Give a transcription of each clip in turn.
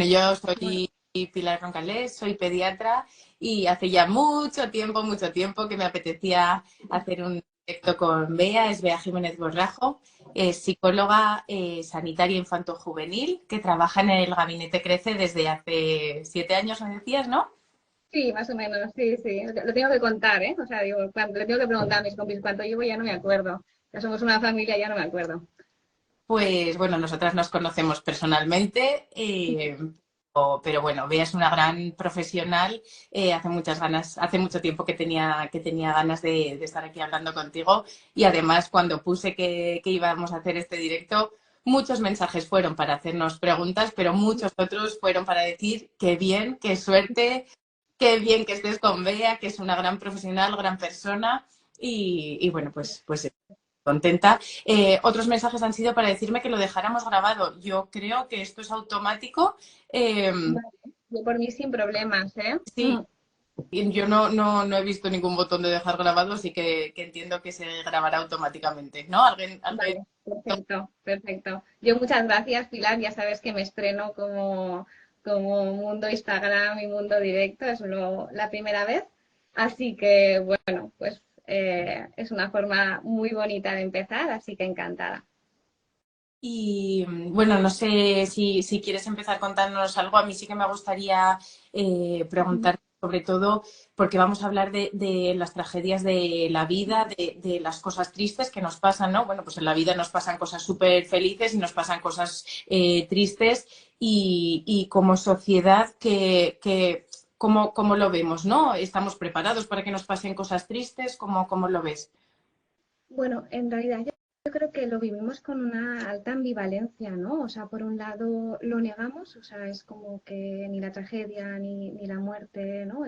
Yo Bueno, soy Pilar Roncalés, soy pediatra y hace ya mucho tiempo que me apetecía hacer un directo con Bea, es Bea Jiménez Borrajo, es psicóloga sanitaria infanto-juvenil que trabaja en el Gabinete Crece desde hace 7 años, me decías, ¿no? sí, más o menos, sí, sí. Lo tengo que contar, ¿eh? O sea, digo, le tengo que preguntar a mis compis cuánto llevo, ya no me acuerdo. Ya somos una familia, ya no me acuerdo. Pues bueno, nosotras nos conocemos personalmente, pero bueno, Bea es una gran profesional. Hace mucho tiempo que tenía ganas de estar aquí hablando contigo. Y además, cuando puse que íbamos a hacer este directo, muchos mensajes fueron para hacernos preguntas, pero muchos otros fueron para decir qué bien, qué suerte, qué bien que estés con Bea, que es una gran profesional, gran persona. Y bueno, pues contenta. Otros mensajes han sido para decirme que lo dejáramos grabado. Yo creo que esto es automático. Eh, Vale. Yo por mí sin problemas, ¿eh? sí, yo no he visto ningún botón de dejar grabado, así que entiendo que se grabará automáticamente, ¿no? ¿Alguien? Vale, perfecto, perfecto. Yo muchas gracias, Pilar. Ya sabes que me estreno como mundo Instagram y mundo directo, es la primera vez. Así que, bueno, pues es una forma muy bonita de empezar, así que encantada. Y bueno, no sé si quieres empezar contándonos algo. A mí sí que me gustaría preguntar sobre todo, porque vamos a hablar de las tragedias de la vida, de las cosas tristes que nos pasan, ¿no? Bueno, pues en la vida nos pasan cosas súper felices y nos pasan cosas tristes y como sociedad ¿cómo lo vemos, ¿no? ¿Estamos preparados para que nos pasen cosas tristes? ¿Cómo lo ves? Bueno, en realidad yo creo que lo vivimos con una alta ambivalencia, ¿no? O sea, por un lado lo negamos, o sea, es como que ni la tragedia ni la muerte, ¿no?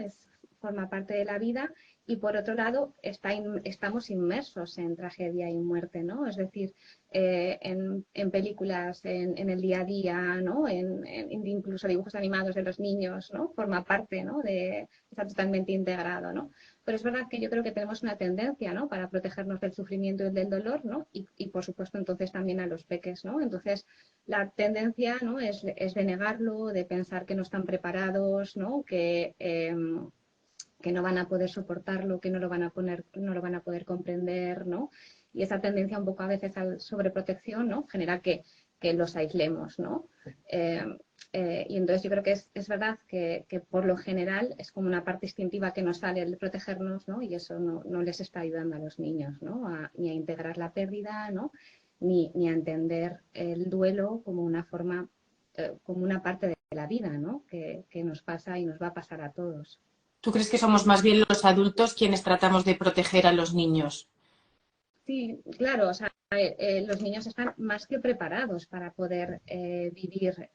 Forma parte de la vida. Y por otro lado, estamos inmersos en tragedia y muerte, ¿no? Es decir, en películas, en el día a día, ¿no? Incluso dibujos animados de los niños, ¿no? Forma parte, ¿no? Está totalmente integrado, ¿no? Pero es verdad que yo creo que tenemos una tendencia, ¿no? Para protegernos del sufrimiento y del dolor, ¿no? Y por supuesto entonces también a los peques, ¿no? Entonces la tendencia, ¿no? Es de negarlo, de pensar que no están preparados, ¿no? Que no van a poder soportarlo, que no lo van a poder comprender, ¿no? Y esa tendencia un poco a veces a sobreprotección, ¿no? Genera que los aislemos, ¿no? Eh, y entonces yo creo que es verdad que por lo general es como una parte instintiva que nos sale el protegernos, ¿no? Y eso no les está ayudando a los niños, ¿no? Ni a integrar la pérdida, ¿no? Ni a entender el duelo como una forma, como una parte de la vida, ¿no? Que nos pasa y nos va a pasar a todos. ¿Tú crees que somos más bien los adultos quienes tratamos de proteger a los niños? Sí, claro, o sea, los niños están más que preparados para poder vivir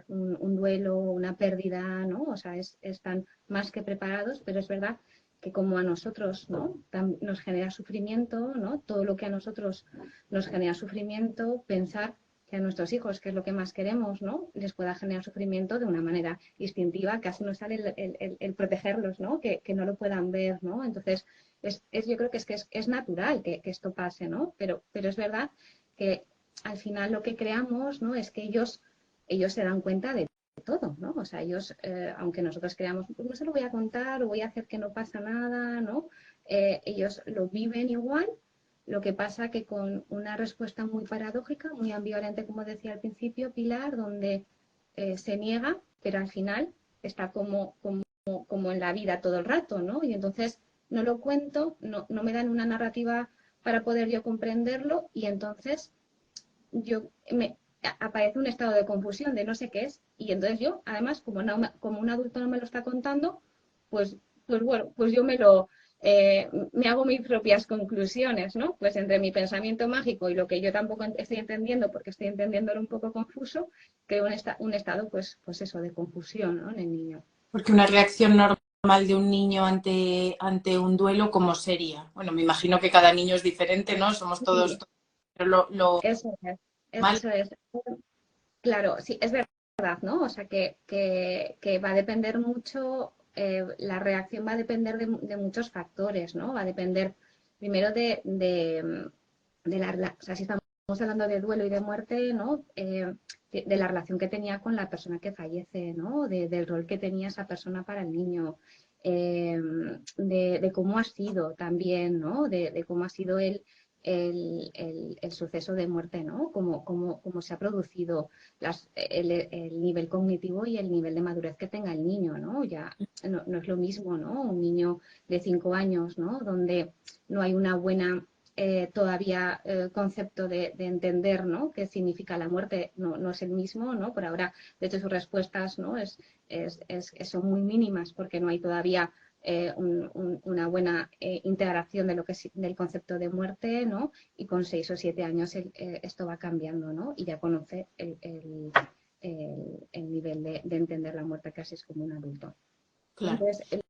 un duelo, una pérdida, ¿no? O sea, están más que preparados, pero es verdad que como a nosotros, ¿no? Nos genera sufrimiento, ¿no? Todo lo que a nosotros nos genera sufrimiento, pensar que a nuestros hijos, que es lo que más queremos, ¿no? Les pueda generar sufrimiento de una manera instintiva, casi nos sale el protegerlos, ¿no? Que no lo puedan ver, ¿no? Entonces, yo creo que es natural que esto pase, ¿no? Pero es verdad que al final lo que creamos, ¿no? Es que ellos se dan cuenta de todo, ¿no? O sea, ellos, aunque nosotros creamos, pues no se lo voy a contar o voy a hacer que no pasa nada, ¿no? Ellos lo viven igual, lo que pasa que con una respuesta muy paradójica, muy ambivalente, como decía al principio, Pilar, donde se niega, pero al final está como en la vida todo el rato, ¿no? Y entonces no lo cuento, no me dan una narrativa para poder yo comprenderlo y entonces aparece un estado de confusión de no sé qué es y entonces yo, además, como un adulto no me lo está contando, pues, pues bueno, pues yo me hago mis propias conclusiones, ¿no? Pues entre mi pensamiento mágico y lo que yo tampoco estoy entendiendo, porque estoy entendiéndolo un poco confuso, creo un estado, pues eso, de confusión, ¿no? En el niño. Porque una reacción normal de un niño ante un duelo, ¿cómo sería? Bueno, me imagino que cada niño es diferente, ¿no? Somos todos, Sí, pero lo eso es, mal. eso es. Claro, sí, es verdad, ¿no? O sea, que va a depender mucho, la reacción va a depender de muchos factores, ¿no? Va a depender primero de o sea, si estamos hablando de duelo y de muerte, ¿no? De la relación que tenía con la persona que fallece, ¿no? Del rol que tenía esa persona para el niño, de cómo ha sido también, ¿no? De cómo ha sido el suceso de muerte, ¿no? Cómo se ha producido el nivel cognitivo y el nivel de madurez que tenga el niño, ¿no? Ya no es lo mismo, ¿no? Un niño de 5 años, ¿no? Donde no hay una buena todavía concepto de entender, ¿no? Qué significa la muerte, no es el mismo, ¿no? Por ahora, de hecho, sus respuestas, ¿no? Son muy mínimas porque no hay todavía una buena integración de lo que es del concepto de muerte, ¿no? Y con 6 o 7 años esto va cambiando, ¿no? Y ya conoce el nivel de entender la muerte casi es como un adulto. Claro. Entonces,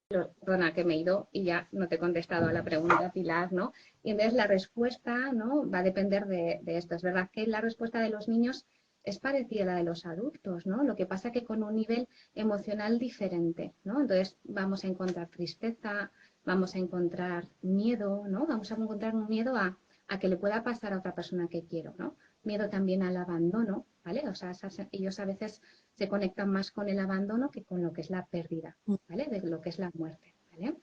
perdona que me he ido y ya no te he contestado a la pregunta, Pilar, ¿no? Y entonces la respuesta, ¿no? Va a depender de esto. Es verdad que la respuesta de los niños es parecida a la de los adultos, ¿no? Lo que pasa que con un nivel emocional diferente, ¿no? Entonces vamos a encontrar tristeza, vamos a encontrar miedo, ¿no? Vamos a encontrar un miedo a que le pueda pasar a otra persona que quiero, ¿no? Miedo también al abandono, ¿vale? O sea, ellos a veces se conectan más con el abandono que con lo que es la pérdida, ¿vale? De lo que es la muerte, ¿vale?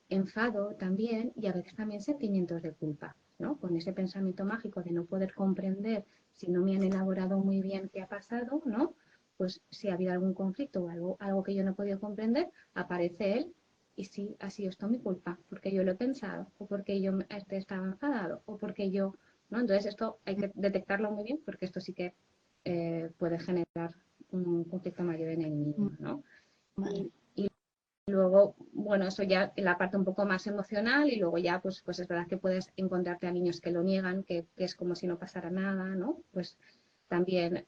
Enfado también y a veces también sentimientos de culpa, ¿no? Con ese pensamiento mágico de no poder comprender si no me han elaborado muy bien qué ha pasado, ¿no? Pues si ha habido algún conflicto o algo que yo no he podido comprender, aparece él y sí, ha sido esto mi culpa, porque yo lo he pensado, o porque yo estaba enfadado, o porque yo, ¿no? Entonces esto hay que detectarlo muy bien porque esto sí que puede generar un conflicto mayor en el niño, ¿no? Vale. Y luego, bueno, eso ya en la parte un poco más emocional y luego ya, pues es verdad que puedes encontrarte a niños que lo niegan, que es como si no pasara nada, ¿no? Pues también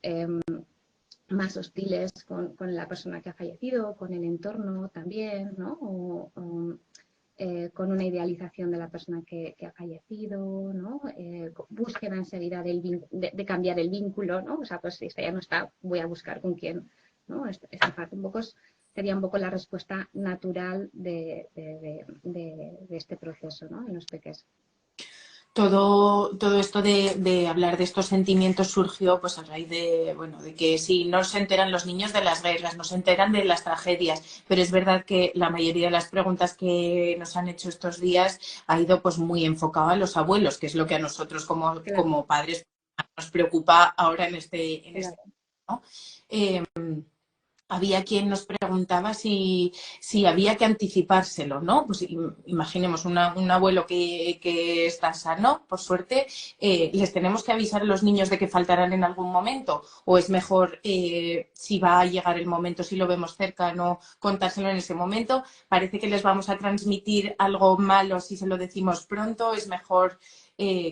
más hostiles con la persona que ha fallecido, con el entorno también, ¿no? Con una idealización de la persona que ha fallecido, ¿no? Búsqueda enseguida de cambiar el vínculo, ¿no? O sea, pues si esta ya no está, voy a buscar con quién, ¿no? Esta parte un poco sería un poco la respuesta natural de este proceso, ¿no? En los peques. Todo esto de hablar de estos sentimientos surgió pues a raíz de, bueno, de que si no se enteran los niños de las guerras, no se enteran de las tragedias, pero es verdad que la mayoría de las preguntas que nos han hecho estos días ha ido pues muy enfocado a los abuelos, que es lo que a nosotros Claro, como padres nos preocupa ahora en este, claro. ¿no? Había quien nos preguntaba si había que anticipárselo, ¿no? Pues imaginemos un abuelo que está sano, por suerte, ¿les tenemos que avisar a los niños de que faltarán en algún momento? ¿O es mejor, si va a llegar el momento, si lo vemos cerca, no contárselo en ese momento? ¿Parece que les vamos a transmitir algo malo si se lo decimos pronto? ¿Es mejor,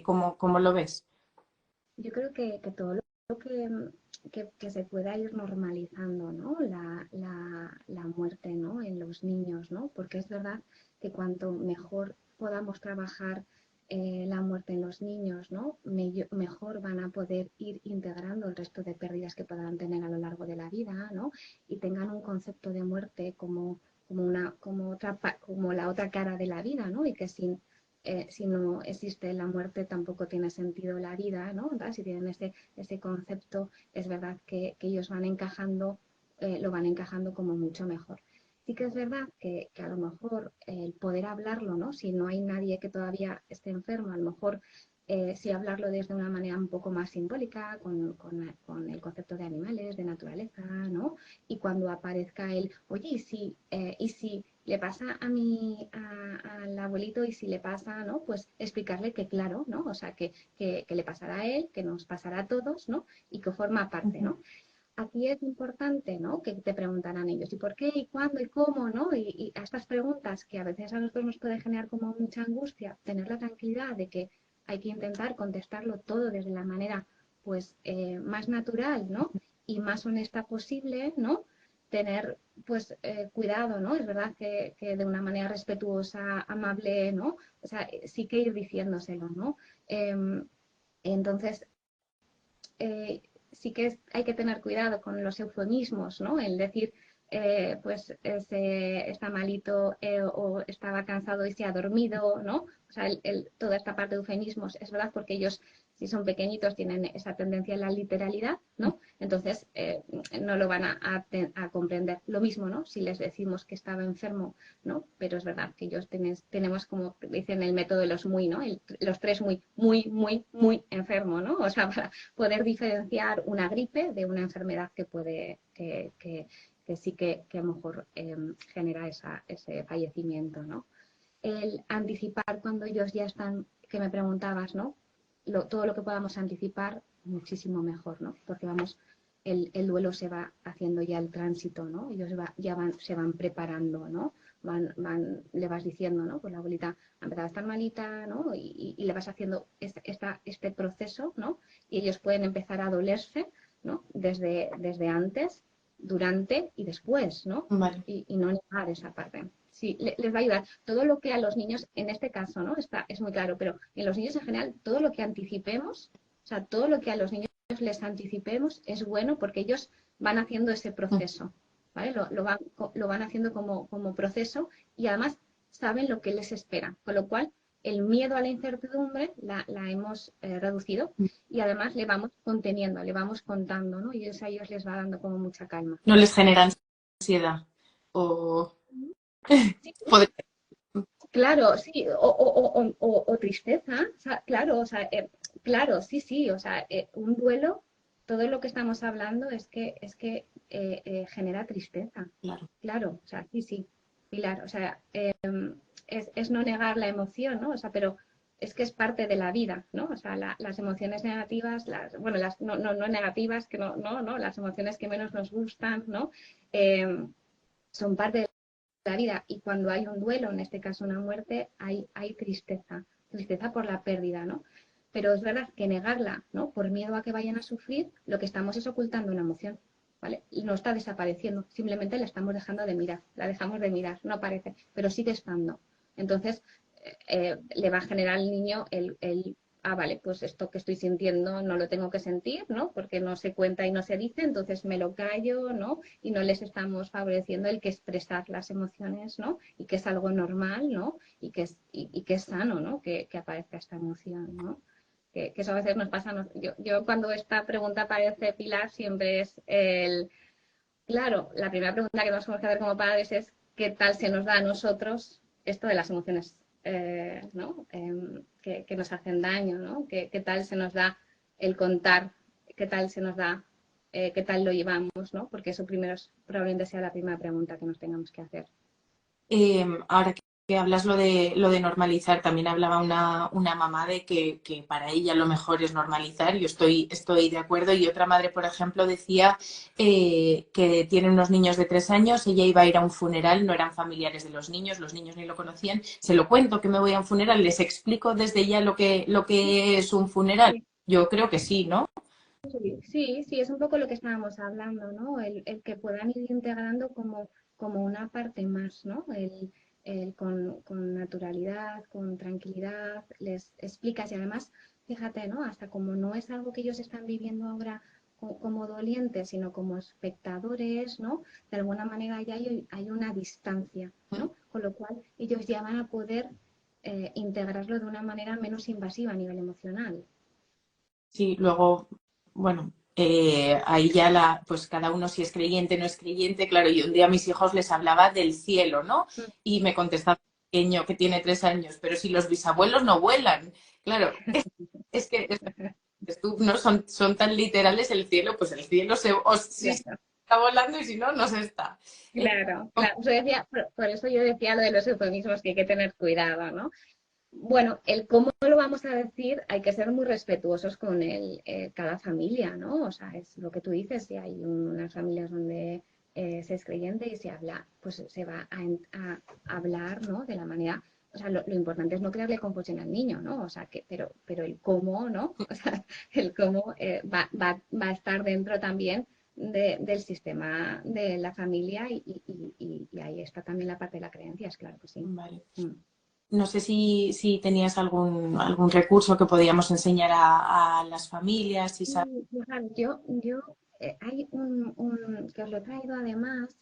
cómo lo ves? Yo creo que todo lo que se pueda ir normalizando, ¿no? La muerte, ¿no? En los niños, ¿no? Porque es verdad que cuanto mejor podamos trabajar la muerte en los niños, ¿no? Mejor van a poder ir integrando el resto de pérdidas que puedan tener a lo largo de la vida, ¿no? Y tengan un concepto de muerte como la otra cara de la vida, ¿no? Y que si no existe la muerte, tampoco tiene sentido la vida, ¿no? ¿Verdad? Si tienen ese concepto, es verdad que ellos van encajando, lo van encajando como mucho mejor. Sí que es verdad que a lo mejor el poder hablarlo, ¿no? Si no hay nadie que todavía esté enfermo, a lo mejor sí hablarlo desde una manera un poco más simbólica, con el concepto de animales, de naturaleza, ¿no? Y cuando aparezca el, oye, y si le pasa al abuelito y si le pasa, ¿no? Pues explicarle que claro, ¿no? O sea, que le pasará a él, que nos pasará a todos, ¿no? Y que forma parte, ¿no? Aquí es importante, ¿no? Que te preguntarán ellos, ¿y por qué? ¿Y cuándo? ¿Y cómo? ¿No? Y a estas preguntas que a veces a nosotros nos puede generar como mucha angustia, tener la tranquilidad de que hay que intentar contestarlo todo desde la manera, pues, más natural, ¿no? Y más honesta posible, ¿no? Tener, pues, cuidado, ¿no? Es verdad que de una manera respetuosa, amable, ¿no? O sea, sí que ir diciéndoselo, ¿no? Entonces, sí que hay que tener cuidado con los eufemismos, ¿no? El decir, pues está malito o estaba cansado y se ha dormido, ¿no? O sea, toda esta parte de eufemismos es verdad porque ellos si son pequeñitos tienen esa tendencia a la literalidad, ¿no? Entonces no lo van a comprender. Lo mismo, ¿no? Si les decimos que estaba enfermo, ¿no? Pero es verdad que ellos tenemos, como dicen, el método de los muy, ¿no? Los tres muy, muy, muy, muy enfermo, ¿no? O sea, para poder diferenciar una gripe de una enfermedad que puede, que sí que a lo mejor genera ese fallecimiento, ¿no? El anticipar cuando ellos ya están, que me preguntabas, ¿no? Todo lo que podamos anticipar, muchísimo mejor, ¿no? Porque vamos, el duelo se va haciendo ya el tránsito, ¿no? Ellos se van preparando, ¿no? Le vas diciendo, ¿no? Pues la abuelita ha empezado a estar malita, ¿no? Y le vas haciendo este proceso, ¿no? Y ellos pueden empezar a dolerse, ¿no? Desde antes, durante y después, ¿no? Vale. Y no negar esa parte. Sí, les va a ayudar. Todo lo que a los niños, en este caso, ¿no? Es muy claro, pero en los niños en general, todo lo que anticipemos, o sea, todo lo que a los niños les anticipemos es bueno porque ellos van haciendo ese proceso, ¿vale? Lo van haciendo como proceso y además saben lo que les espera, con lo cual el miedo a la incertidumbre la hemos reducido y además le vamos conteniendo, le vamos contando, ¿no? Y eso a ellos les va dando como mucha calma. No les genera ansiedad o... Sí, Podría... claro, sí, o tristeza, o sea, claro, o sea, claro, sí, sí, o sea, un duelo, todo lo que estamos hablando genera tristeza, Claro. claro, o sea, sí, sí, Pilar, o sea, es no negar la emoción, ¿no? O sea, pero es que es parte de la vida, ¿no? O sea, las emociones negativas, bueno, las no negativas, que no, las emociones que menos nos gustan, ¿no? Son parte de la vida y cuando hay un duelo, en este caso una muerte, hay tristeza, tristeza por la pérdida, ¿no? Pero es verdad que negarla, ¿no? Por miedo a que vayan a sufrir, lo que estamos es ocultando una emoción, ¿vale? Y no está desapareciendo, simplemente la estamos dejando de mirar, la dejamos de mirar, no aparece, pero sigue estando. Entonces, le va a generar al niño vale, pues esto que estoy sintiendo no lo tengo que sentir, ¿no? Porque no se cuenta y no se dice, entonces me lo callo, ¿no? Y no les estamos favoreciendo el que expresar las emociones, ¿no? Y que es algo normal, ¿no? Y que es sano, ¿no? Que aparezca esta emoción, ¿no? Que eso a veces nos pasa. Yo cuando esta pregunta aparece, Pilar, siempre es claro, la primera pregunta que nos tenemos que hacer como padres es ¿qué tal se nos da a nosotros esto de las emociones, ¿no? Que nos hacen daño, ¿no? ¿Qué tal se nos da el contar? ¿Qué tal se nos da? ¿Qué tal lo llevamos? ¿No? Porque eso primero probablemente sea la primera pregunta que nos tengamos que hacer. Ahora que hablas lo de normalizar, también hablaba una mamá de que para ella lo mejor es normalizar, yo estoy de acuerdo, y otra madre, por ejemplo, decía que tiene unos niños de 3 años, ella iba a ir a un funeral, no eran familiares de los niños ni lo conocían, se lo cuento que me voy a un funeral, les explico desde ya lo que es un funeral. Sí. Yo creo que sí, ¿no? Sí, sí, es un poco lo que estábamos hablando, ¿no? El que puedan ir integrando como una parte más, ¿no? Con naturalidad, con tranquilidad, les explicas y además, fíjate, ¿no? Hasta como no es algo que ellos están viviendo ahora como dolientes, sino como espectadores, ¿no? De alguna manera ya hay una distancia, ¿no? Con lo cual ellos ya van a poder integrarlo de una manera menos invasiva a nivel emocional. Sí, luego, bueno, ahí ya pues cada uno si es creyente o no es creyente, claro, y un día a mis hijos les hablaba del cielo, ¿no? Mm. Y me contestaba el pequeño que tiene 3 años, pero si los bisabuelos no vuelan, claro, es que tú, no son tan literales el cielo, pues el cielo sí se Claro. está volando y si no, no se está. Claro, claro. Por eso yo decía lo de los eufemismos, que hay que tener cuidado, ¿no? Bueno, el cómo lo vamos a decir, hay que ser muy respetuosos con cada familia, ¿no? O sea, es lo que tú dices, si hay unas familias donde se es creyente y se habla, pues se va a hablar, ¿no? De la manera, o sea, lo importante es no crearle confusión al niño, ¿no? O sea, pero el cómo, ¿no? O sea, el cómo va a estar dentro también del sistema de la familia y ahí está también la parte de la creencia, es claro que sí. Vale. Mm. No sé si tenías algún recurso que podíamos enseñar a las familias, si sabes. Sí, fijar, hay que os lo he traído además,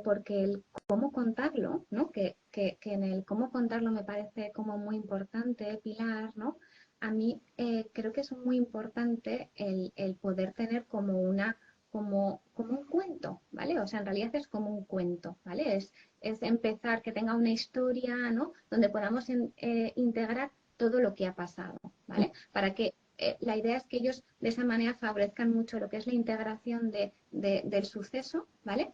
porque el cómo contarlo, ¿no? Que en el cómo contarlo me parece como muy importante, Pilar, ¿no? a mí creo que es muy importante el poder tener como como un cuento, ¿vale? O sea, en realidad es como un cuento, ¿vale? Es empezar que tenga una historia, ¿no? Donde podamos integrar todo lo que ha pasado, ¿vale? Para que la idea es que ellos de esa manera favorezcan mucho lo que es la integración del suceso, ¿vale?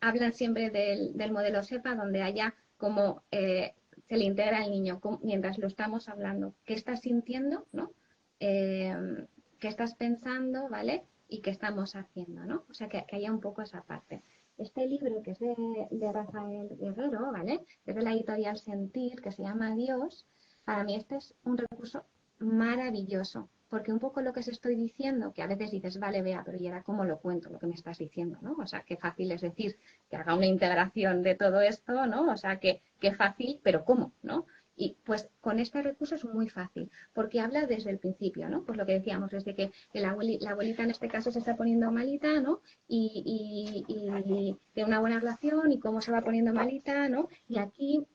Hablan siempre del modelo SEPA, donde haya como se le integra al niño mientras lo estamos hablando. ¿Qué estás sintiendo? ¿No? ¿Qué estás pensando? ¿Vale? Y qué estamos haciendo, ¿no? O sea, que haya un poco esa parte. Este libro, que es de Rafael Guerrero, ¿vale? Es de la editorial Sentir, que se llama Dios. Para mí este es un recurso maravilloso, porque un poco lo que os estoy diciendo, que a veces dices, vale, vea, pero ¿y ahora cómo lo cuento lo que me estás diciendo, ¿no? O sea, qué fácil es decir que haga una integración de todo esto, ¿no? O sea, qué fácil, pero ¿cómo, no? Y pues con este recurso es muy fácil, porque habla desde el principio, ¿no? Pues lo que decíamos, desde que la abuelita en este caso se está poniendo malita, ¿no? Y tiene una buena relación y cómo se va poniendo malita, ¿no? Y aquí,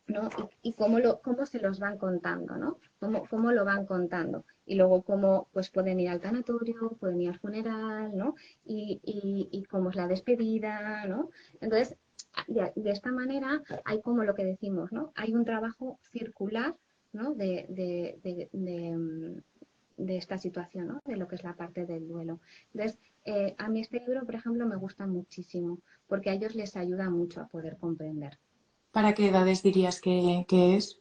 ¿no? Y cómo se los van contando, ¿no? Cómo lo van contando. Y luego cómo pues pueden ir al tanatorio, pueden ir al funeral, ¿no? Y cómo es la despedida, ¿no? Entonces, de esta manera hay como lo que decimos, ¿no? Hay un trabajo circular, ¿no? De esta situación, ¿no? De lo que es la parte del duelo. Entonces, a mí este libro, por ejemplo, me gusta muchísimo, porque a ellos les ayuda mucho a poder comprender. ¿Para qué edades dirías que es?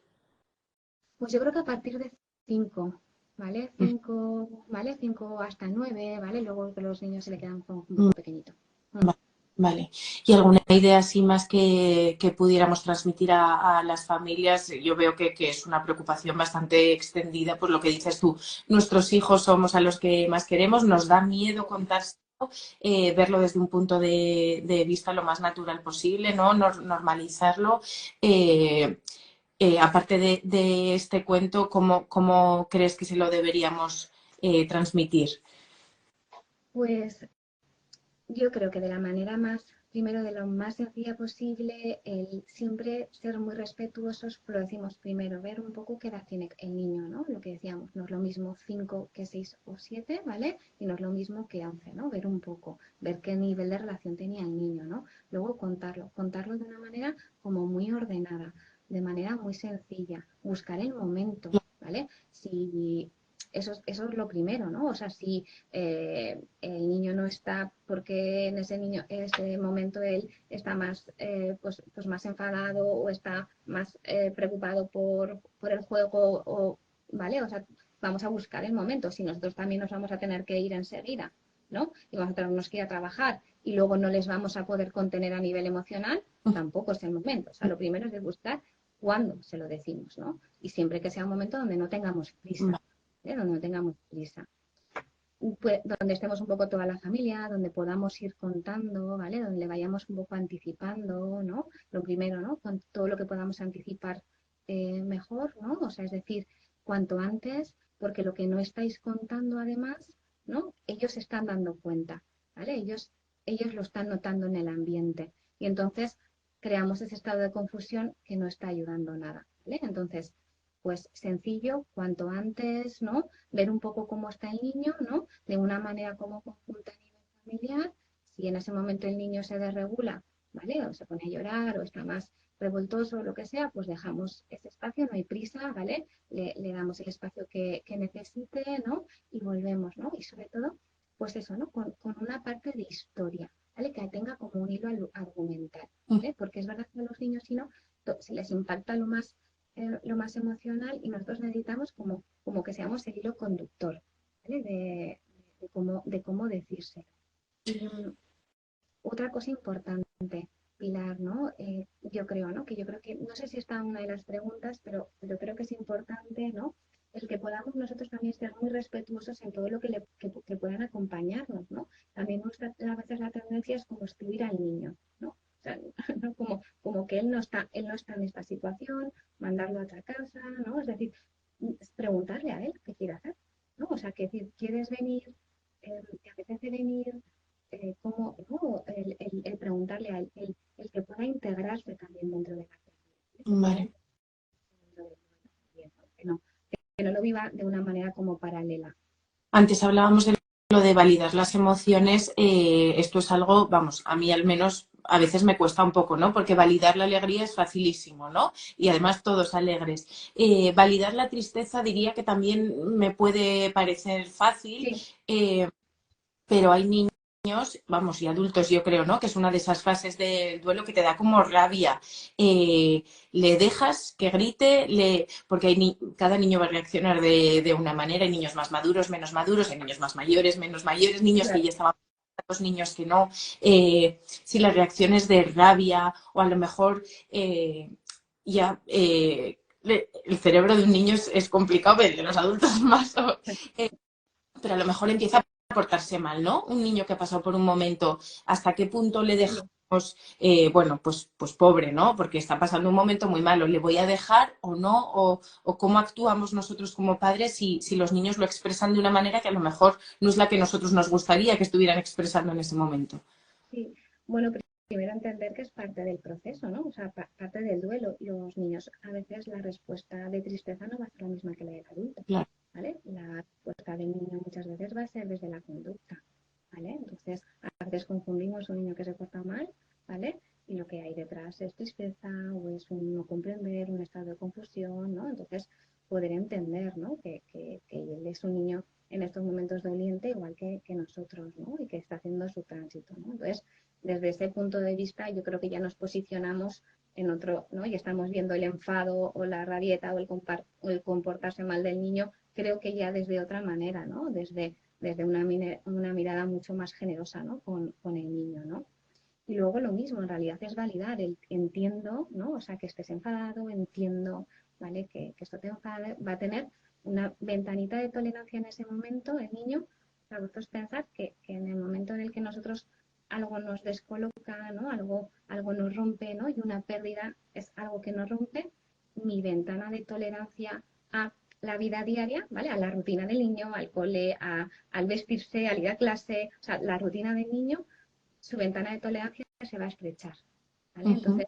Pues yo creo que a partir de 5, ¿vale? Mm, 5, ¿vale? 5 hasta 9, ¿vale? Luego que los niños se le quedan un mm, poco pequeñitos. Mm. Vale. ¿Y alguna idea así más que pudiéramos transmitir a las familias? Yo veo que es una preocupación bastante extendida por lo que dices tú. Nuestros hijos somos a los que más queremos, nos da miedo contárselo, verlo desde un punto de vista lo más natural posible, ¿no? Normalizarlo. Aparte de este cuento, ¿cómo crees que se lo deberíamos transmitir? Pues yo creo que de la manera primero de lo más sencilla posible, el siempre ser muy respetuosos, lo decimos primero, ver un poco qué edad tiene el niño, ¿no? Lo que decíamos, no es lo mismo 5 que 6 o 7, ¿vale? Y no es lo mismo que 11, ¿no? Ver un poco, ver qué nivel de relación tenía el niño, ¿no? Luego contarlo de una manera como muy ordenada, de manera muy sencilla, buscar el momento, ¿vale? Si eso es lo primero, ¿no? O sea, si el niño no está porque en ese momento él está más, pues más enfadado o está más preocupado por el juego, ¿vale? O sea, vamos a buscar el momento. Si nosotros también nos vamos a tener que ir enseguida, ¿no? Y vamos a tenernos que ir a trabajar y luego no les vamos a poder contener a nivel emocional, tampoco es el momento. O sea, lo primero es de buscar cuándo se lo decimos, ¿no? Y siempre que sea un momento donde no tengamos prisa, donde no tengamos prisa, pues, donde estemos un poco toda la familia, donde podamos ir contando, ¿vale? Donde le vayamos un poco anticipando, ¿no? Lo primero, ¿no? Con todo lo que podamos anticipar mejor, ¿no? O sea, es decir, cuanto antes, porque lo que no estáis contando además, ¿no? Ellos se están dando cuenta, ¿vale? Ellos lo están notando en el ambiente y entonces creamos ese estado de confusión que no está ayudando nada, ¿vale? Entonces, pues sencillo, cuanto antes, ¿no? Ver un poco cómo está el niño, ¿no? De una manera como conjunta a nivel familiar. Si en ese momento el niño se desregula, ¿vale? O se pone a llorar o está más revoltoso o lo que sea, pues dejamos ese espacio, no hay prisa, ¿vale? Le damos el espacio que necesite, ¿no? Y volvemos, ¿no? Y sobre todo, pues eso, ¿no? Con una parte de historia, ¿vale? Que tenga como un hilo argumental, ¿vale? Porque es verdad que a los niños, si no, se les impacta lo más emocional y nosotros necesitamos como que seamos el hilo conductor, ¿vale? De cómo decirse. Y otra cosa importante, Pilar, ¿no? Yo creo, ¿no? Que yo creo que, no sé si está en una de las preguntas, pero yo creo que es importante, ¿no? El que podamos nosotros también ser muy respetuosos en todo lo que puedan acompañarnos, ¿no? También a veces la tendencia es como excluir al niño, ¿no? O sea, ¿no? Como que él no está en esta situación, mandarlo a otra casa, ¿no? Es decir, preguntarle a él qué quiere hacer, ¿no? O sea, que decir, ¿quieres venir? ¿Te apetece venir? Cómo, ¿no? El preguntarle a él, el que pueda integrarse también dentro de la comunidad, que pueda Vale. integrarse dentro del movimiento, que no, no lo viva de una manera como paralela. Antes hablábamos de lo de validar las emociones. Esto es algo, vamos, a mí al menos a veces me cuesta un poco, ¿no? Porque validar la alegría es facilísimo, ¿no? Y además todos alegres. Validar la tristeza diría que también me puede parecer fácil, Sí, eh, pero hay niños, vamos, y adultos yo creo, ¿no? Que es una de esas fases del duelo que te da como rabia. Le dejas que grite, porque cada niño va a reaccionar de una manera. Hay niños más maduros, hay niños más mayores, menos mayores, niños que claro. ya estaban, los niños que no. Si la reacción es de rabia o a lo mejor ya... el cerebro de un niño es complicado, pero el de los adultos más. Pero a lo mejor empieza a portarse mal, ¿no? Un niño que ha pasado por un momento, ¿hasta qué punto le Sí. dejamos, bueno, pues pobre, ¿no? Porque está pasando un momento muy malo, ¿le voy a dejar o no? O cómo actuamos nosotros como padres si los niños lo expresan de una manera que a lo mejor no es la que nosotros nos gustaría que estuvieran expresando en ese momento. Sí, bueno, primero entender que es parte del proceso, ¿no? O sea, parte del duelo. Los niños, a veces la respuesta de tristeza no va a ser la misma que la del adulto, Claro. ¿vale? La respuesta del niño muchas veces va a ser desde la conducta, ¿vale? Entonces, a veces confundimos un niño que se porta mal, ¿vale? Y lo que hay detrás es tristeza o es un no comprender, un estado de confusión, ¿no? Entonces, poder entender, ¿no? Que él es un niño en estos momentos doliente, igual que nosotros, ¿no? Y que está haciendo su tránsito, ¿no? Entonces, desde ese punto de vista, yo creo que ya nos posicionamos en otro, ¿no? Y estamos viendo el enfado o la rabieta o el comportarse mal del niño, creo que ya desde otra manera, ¿no? Desde una mirada mucho más generosa, ¿no? Con el niño, ¿no? Y luego lo mismo, en realidad es validar el entiendo, ¿no? O sea, que estés enfadado, entiendo, ¿vale? Que esto te enfade, va a tener una ventanita de tolerancia en ese momento, el niño, para vosotros pensar que en el momento en el que nosotros algo nos descoloca, ¿no? Algo nos rompe, ¿no? Y una pérdida es algo que nos rompe, mi ventana de tolerancia a la vida diaria, ¿vale? A la rutina del niño, al cole, al vestirse, al ir a clase, o sea, la rutina del niño, su ventana de tolerancia se va a estrechar, ¿vale? Ujú. Entonces,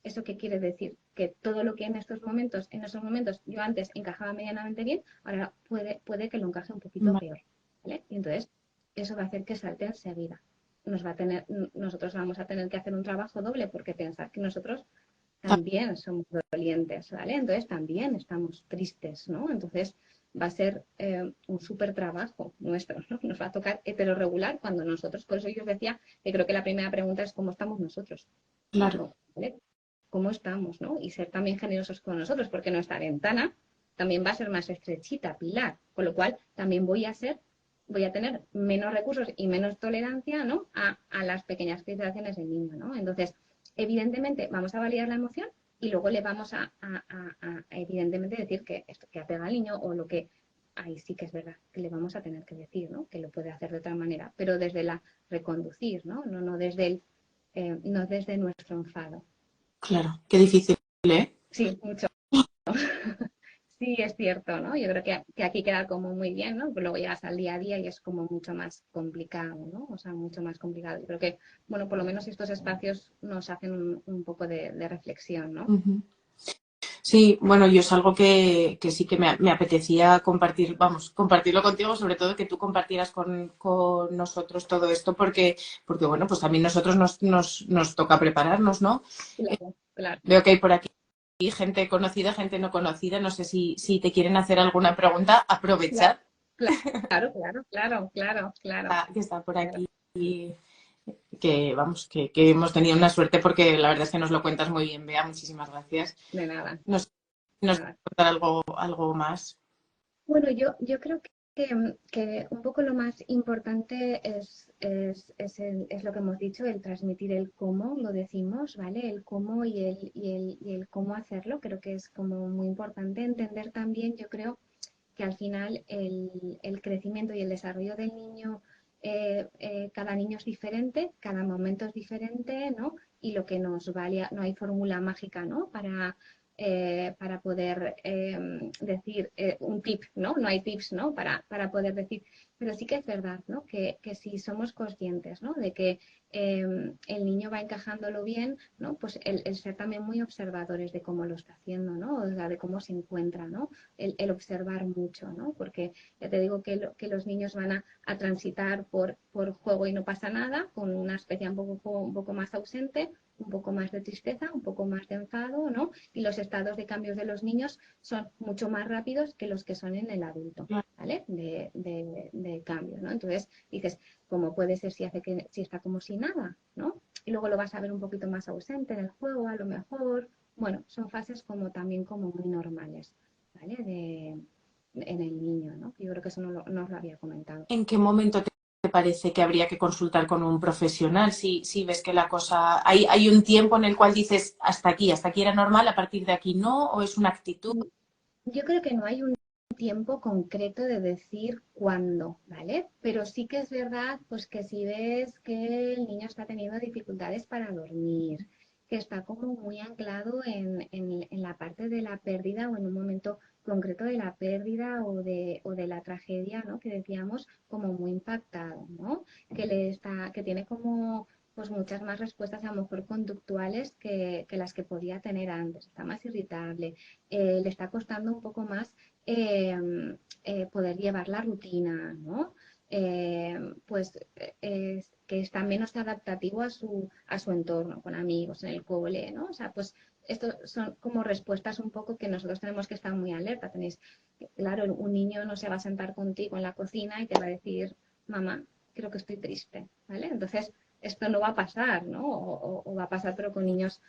¿eso qué quiere decir? Que todo lo que en esos momentos yo antes encajaba medianamente bien, ahora puede que lo encaje un poquito Vale. peor, ¿vale? Y entonces, eso va a hacer que salte enseguida. Nosotros vamos a tener que hacer un trabajo doble porque pensar que nosotros también somos dolientes, ¿vale? Entonces también estamos tristes, ¿no? Entonces va a ser un súper trabajo nuestro, ¿no? Nos va a tocar heterorregular cuando nosotros, por eso yo os decía que creo que la primera pregunta es cómo estamos nosotros, Claro. ¿vale? ¿Cómo estamos, ¿no? Y ser también generosos con nosotros, porque nuestra ventana también va a ser más estrechita, pilar, con lo cual también voy a tener menos recursos y menos tolerancia, ¿no? A las pequeñas filtraciones del niño, ¿no? Entonces, evidentemente, vamos a validar la emoción y luego le vamos a evidentemente decir que esto que apega al niño o lo que ahí sí que es verdad que le vamos a tener que decir, ¿no? Que lo puede hacer de otra manera, pero desde la reconducir, ¿no? No desde no desde nuestro enfado. Claro. Qué difícil, ¿eh? Sí, mucho. Sí, es cierto, ¿no? Yo creo que aquí queda como muy bien, ¿no? Pero luego llegas al día a día y es como mucho más complicado, ¿no? O sea, mucho más complicado. Yo creo que, bueno, por lo menos estos espacios nos hacen un poco de reflexión, ¿no? Ujú. Sí, bueno, yo es algo que sí que me apetecía compartir, vamos, compartirlo contigo, sobre todo que tú compartieras con nosotros todo esto, porque bueno, pues también nosotros nos toca prepararnos, ¿no? Claro, claro. Veo que hay por aquí gente conocida, gente no conocida, no sé si te quieren hacer alguna pregunta, Claro, aprovechar claro. que está por aquí. Que vamos, que hemos tenido una suerte porque la verdad es que nos lo cuentas muy bien, Bea, muchísimas gracias. De nada, Nos nada. contar algo más. Bueno, yo creo que un poco lo más importante es lo que hemos dicho, el transmitir el cómo, lo decimos, ¿vale? El cómo y el cómo hacerlo, creo que es como muy importante entender también, yo creo que al final el crecimiento y el desarrollo del niño, cada niño es diferente, cada momento es diferente, ¿no? Y lo que nos vale, no hay fórmula mágica, ¿no? Para poder decir un tip, ¿no? No hay tips, ¿no? Para poder decir Pero sí que es verdad, ¿no? Que si somos conscientes, ¿no? De que el niño va encajándolo bien, ¿no? Pues el ser también muy observadores de cómo lo está haciendo, ¿no? O sea, de cómo se encuentra, ¿no? El observar mucho, ¿no? Porque ya te digo que los niños van a transitar por juego y no pasa nada, con una especie un poco más ausente, un poco más de tristeza, un poco más de enfado, ¿no? Y los estados de cambios de los niños son mucho más rápidos que los que son en el adulto, ¿vale? De cambio, ¿no? Entonces dices, ¿cómo puede ser si está como si nada, ¿no? Y luego lo vas a ver un poquito más ausente en el juego, a lo mejor. Bueno, son fases como también como muy normales, ¿vale? En el niño, ¿no? Yo creo que eso no os lo había comentado. ¿En qué momento te parece que habría que consultar con un profesional? Si ves que la cosa... ¿Hay un tiempo en el cual dices hasta aquí era normal, a partir de aquí no? ¿O es una actitud? Yo creo que no hay un tiempo concreto de decir cuándo, ¿vale? Pero sí que es verdad, pues que si ves que el niño está teniendo dificultades para dormir, que está como muy anclado en la parte de la pérdida o en un momento concreto de la pérdida o de la tragedia, ¿no? Que decíamos como muy impactado, ¿no? Que tiene como pues muchas más respuestas a lo mejor conductuales que las que podía tener antes. Está más irritable, le está costando un poco más eh, poder llevar la rutina, ¿no? Pues que está menos adaptativo a su entorno, con amigos, en el cole, ¿no? O sea, pues esto son como respuestas un poco que nosotros tenemos que estar muy alerta. Tenéis, claro, un niño no se va a sentar contigo en la cocina y te va a decir, mamá, creo que estoy triste, ¿vale? Entonces, esto no va a pasar, ¿no? O va a pasar, pero con niños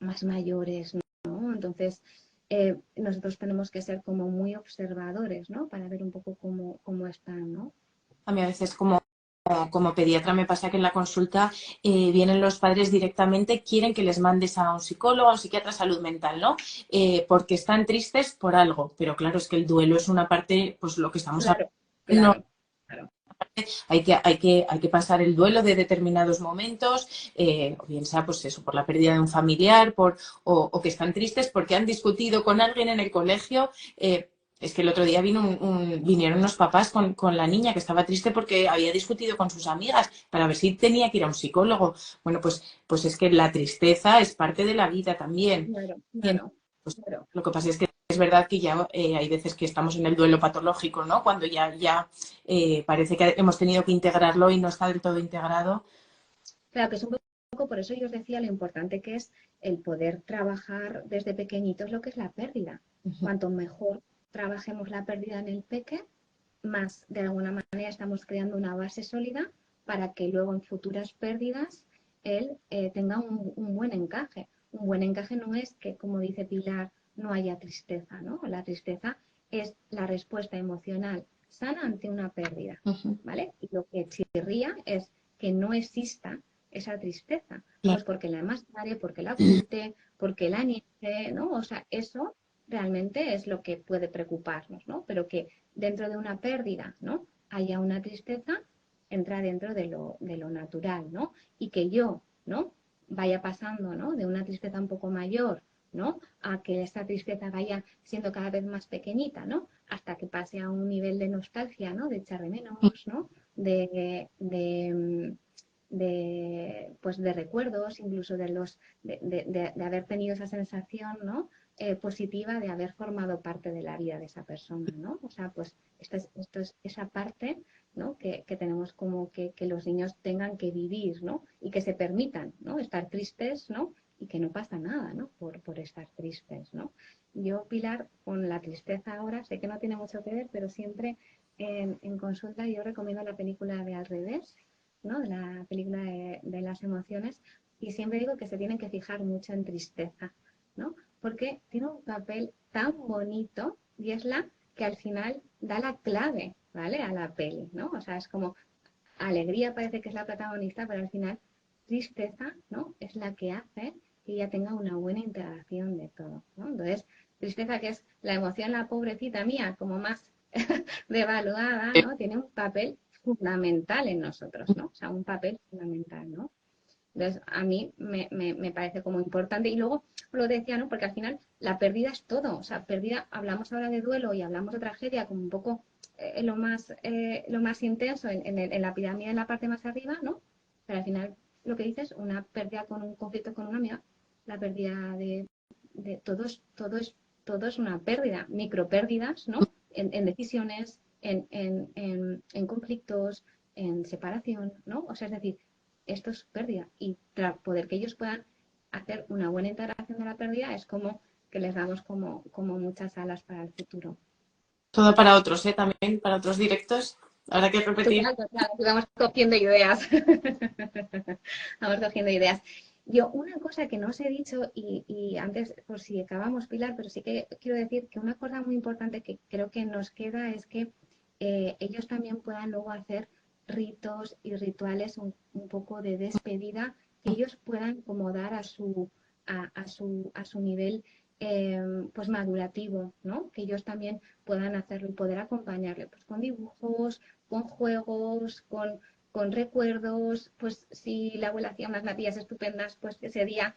más mayores, ¿no? Entonces, nosotros tenemos que ser como muy observadores, ¿no? Para ver un poco cómo están, ¿no? A mí a veces como pediatra me pasa que en la consulta vienen los padres directamente, quieren que les mandes a un psicólogo, a un psiquiatra de salud mental, ¿no? Porque están tristes por algo. Pero claro, es que el duelo es una parte, pues lo que estamos Claro, hablando. claro, claro. Hay que pasar el duelo de determinados momentos, o bien sea pues eso, por la pérdida de un familiar, o que están tristes porque han discutido con alguien en el colegio. Es que el otro día vinieron unos papás con la niña que estaba triste porque había discutido con sus amigas para ver si tenía que ir a un psicólogo. Bueno, pues es que la tristeza es parte de la vida también. Claro, Y claro, pues, claro. lo que pasa es que es verdad que ya hay veces que estamos en el duelo patológico, ¿no? Cuando ya parece que hemos tenido que integrarlo y no está del todo integrado. Claro, que es un poco, por eso yo os decía lo importante que es el poder trabajar desde pequeñitos lo que es la pérdida. Cuanto mejor trabajemos la pérdida en el peque, más de alguna manera estamos creando una base sólida para que luego en futuras pérdidas él tenga un buen encaje. Un buen encaje no es que, como dice Pilar, no haya tristeza, ¿no? La tristeza es la respuesta emocional sana ante una pérdida, ¿vale? Y lo que chirría es que no exista esa tristeza, Claro. pues porque la enmascare, porque la oculte, porque la niegue, ¿no? O sea, eso realmente es lo que puede preocuparnos, ¿no? Pero que dentro de una pérdida, ¿no? Haya una tristeza, entra dentro de lo natural, ¿no? Y que yo, ¿no? Vaya pasando, ¿no? De una tristeza un poco mayor, ¿no? A que esta tristeza vaya siendo cada vez más pequeñita, ¿no? Hasta que pase a un nivel de nostalgia, ¿no? De echar de menos, ¿no? Pues de recuerdos, incluso de haber tenido esa sensación, ¿no? Positiva de haber formado parte de la vida de esa persona, ¿no? O sea, pues esto es esa parte, ¿no? Que tenemos como que los niños tengan que vivir, ¿no? Y que se permitan, ¿no? Estar tristes, ¿no? Y que no pasa nada, ¿no? Por estar tristes, ¿no? Yo, Pilar, con la tristeza ahora, sé que no tiene mucho que ver, pero siempre en consulta yo recomiendo la película de Al revés, ¿no? De la película de las emociones, y siempre digo que se tienen que fijar mucho en tristeza, ¿no? Porque tiene un papel tan bonito y es la que al final da la clave, ¿vale? A la peli, ¿no? O sea, es como alegría parece que es la protagonista, pero al final tristeza, ¿no? Es la que hace que ella tenga una buena integración de todo, ¿no? Entonces, tristeza, que es la emoción, la pobrecita mía, como más devaluada, ¿no? Tiene un papel fundamental en nosotros, ¿no? O sea, un papel fundamental, ¿no? Entonces, a mí me parece como importante. Y luego lo decía, ¿no? Porque al final la pérdida es todo. O sea, pérdida, hablamos ahora de duelo y hablamos de tragedia como un poco lo más intenso en la pirámide en la parte más arriba, ¿no? Pero al final lo que dices, una pérdida con un conflicto con una amiga, la pérdida de todo es una pérdida, micropérdidas, ¿no? En decisiones, en conflictos, en separación, ¿no? O sea, es decir, esto es pérdida y para poder que ellos puedan hacer una buena integración de la pérdida es como que les damos como muchas alas para el futuro. Todo para otros, ¿eh? También para otros directos. Habrá que repetir. Total, total, vamos cogiendo ideas. Vamos cogiendo ideas. Yo, una cosa que no os he dicho, y antes, por si acabamos, Pilar, pero sí que quiero decir que una cosa muy importante que creo que nos queda es que ellos también puedan luego hacer ritos y rituales un poco de despedida, que ellos puedan como dar a su nivel pues madurativo, ¿no? Que ellos también puedan hacerlo y poder acompañarle pues, con dibujos, con juegos, con recuerdos, pues si la abuela hacía unas natillas estupendas, pues ese día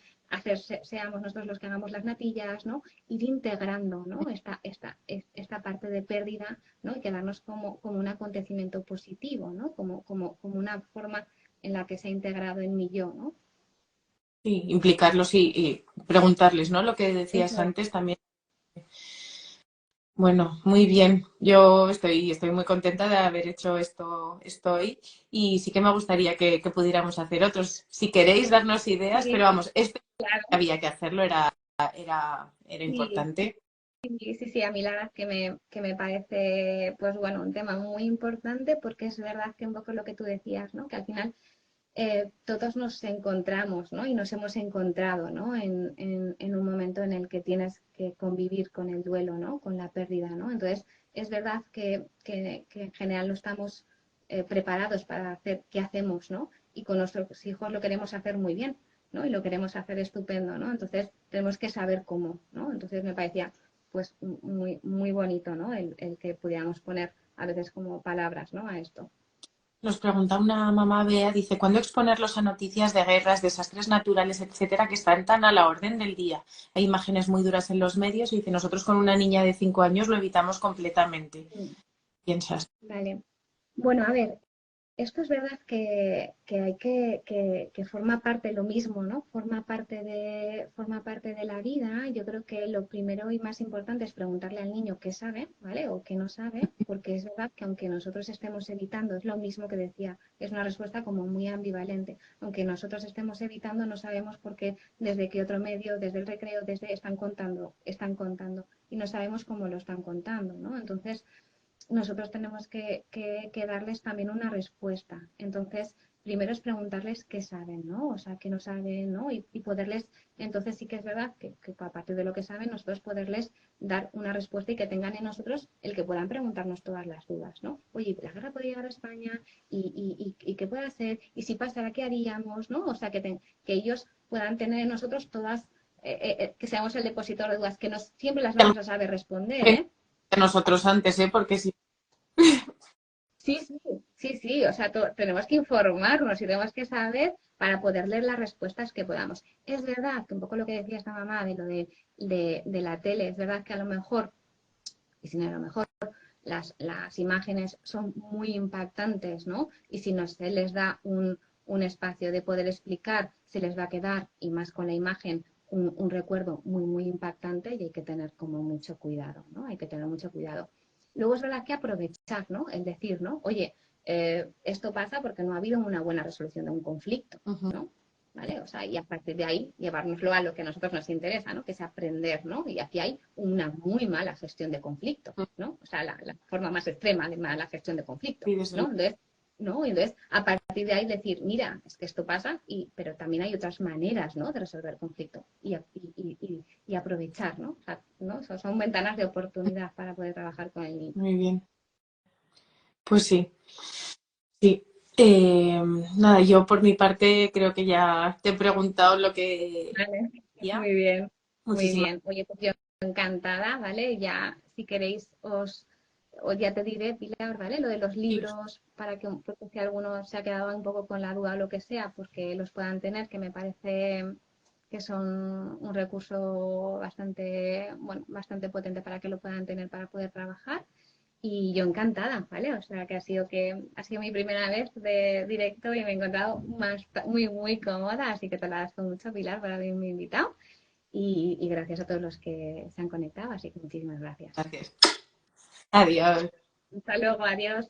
seamos nosotros los que hagamos las natillas, ¿no? Ir integrando, ¿no? Esta parte de pérdida, ¿no? Y quedarnos como un acontecimiento positivo, ¿no? Como una forma en la que se ha integrado en mi yo, ¿no? Sí, implicarlos y preguntarles, ¿no? Lo que decías Eso es. antes también. Bueno, muy bien. Yo estoy muy contenta de haber hecho esto hoy y sí que me gustaría que pudiéramos hacer otros. Si queréis darnos ideas, pero Sí, vamos, este claro. había que hacerlo, era Sí, importante. sí, sí, sí, a mí la verdad que me parece, pues bueno, un tema muy importante porque es verdad que un poco lo que tú decías, ¿no? Que al final todos nos encontramos, ¿no? Y nos hemos encontrado, ¿no? En un momento en el que tienes que convivir con el duelo, ¿no? Con la pérdida, ¿no? Entonces, es verdad que en general no estamos preparados para hacer qué hacemos, ¿no? Y con nuestros hijos lo queremos hacer muy bien, ¿no? Y lo queremos hacer estupendo, ¿no? Entonces, tenemos que saber cómo, ¿no? Entonces, me parecía, pues, muy, muy bonito, ¿no? El que pudiéramos poner a veces como palabras, ¿no? A esto. Nos pregunta una mamá Bea, dice, ¿cuándo exponerlos a noticias de guerras, desastres naturales, etcétera, que están tan a la orden del día? Hay imágenes muy duras en los medios y dice, nosotros con una niña de 5 años lo evitamos completamente. ¿Piensas? Vale. Bueno, a ver, esto es verdad que hay que forma parte lo mismo, ¿no? Forma parte de la vida. Yo creo que lo primero y más importante es preguntarle al niño qué sabe, ¿vale? O qué no sabe, porque es verdad que aunque nosotros estemos evitando, es lo mismo que decía, es una respuesta como muy ambivalente. Aunque nosotros estemos evitando, no sabemos por qué, desde qué otro medio, desde el recreo, desde están contando, y no sabemos cómo lo están contando, ¿no? Entonces, nosotros tenemos que darles también una respuesta. Entonces, primero es preguntarles qué saben, ¿no? O sea, qué no saben, ¿no? Y poderles, entonces sí que es verdad que a partir de lo que saben, nosotros poderles dar una respuesta y que tengan en nosotros el que puedan preguntarnos todas las dudas, ¿no? Oye, ¿la guerra puede llegar a España? ¿Y qué puede hacer? ¿Y si pasara, qué haríamos? ¿No? O sea, que ellos puedan tener en nosotros todas, que seamos el depositor de dudas, que siempre las vamos a saber responder, ¿eh? Nosotros antes, ¿eh? Porque si Sí, sí, sí, sí, o sea, tenemos que informarnos y tenemos que saber para poder leer las respuestas que podamos. Es verdad que un poco lo que decía esta mamá de lo de la tele, es verdad que a lo mejor, y si no a lo mejor, las imágenes son muy impactantes, ¿no? Y si no se les da un espacio de poder explicar, se les va a quedar, y más con la imagen, un recuerdo muy, muy impactante y hay que tener como mucho cuidado, ¿no? Hay que tener mucho cuidado. Luego es verdad que aprovechar, ¿no? El decir, ¿no? Oye, esto pasa porque no ha habido una buena resolución de un conflicto, ¿no? ¿Vale? O sea, y a partir de ahí llevárnoslo a lo que a nosotros nos interesa, ¿no? Que es aprender, ¿no? Y aquí hay una muy mala gestión de conflicto, ¿no? O sea, la forma más extrema de mala gestión de conflicto, sí, desde ¿no? Entonces, ¿no? Entonces, a partir de ahí decir, mira, es que esto pasa, pero también hay otras maneras, ¿no? De resolver el conflicto y aprovechar, ¿no? O sea, ¿no? Son ventanas de oportunidad para poder trabajar con el niño. muy bien. Pues sí, sí. Nada, yo por mi parte creo que ya te he preguntado lo que Vale, quería. muy bien, muy Muchísimas bien. Oye, pues yo encantada, ¿vale? Ya, si queréis, os ya te diré, Pilar, ¿vale? Lo de los gracias. libros, porque si alguno se ha quedado un poco con la duda o lo que sea, pues que los puedan tener, que me parece que son un recurso bastante, bueno, bastante potente para que lo puedan tener para poder trabajar. Y yo encantada, ¿vale? O sea, ha sido mi primera vez de directo y me he encontrado muy, muy cómoda, así que te lo agradezco mucho, Pilar, por haberme invitado y gracias a todos los que se han conectado, así que muchísimas gracias. Gracias. Adiós. Hasta luego, adiós.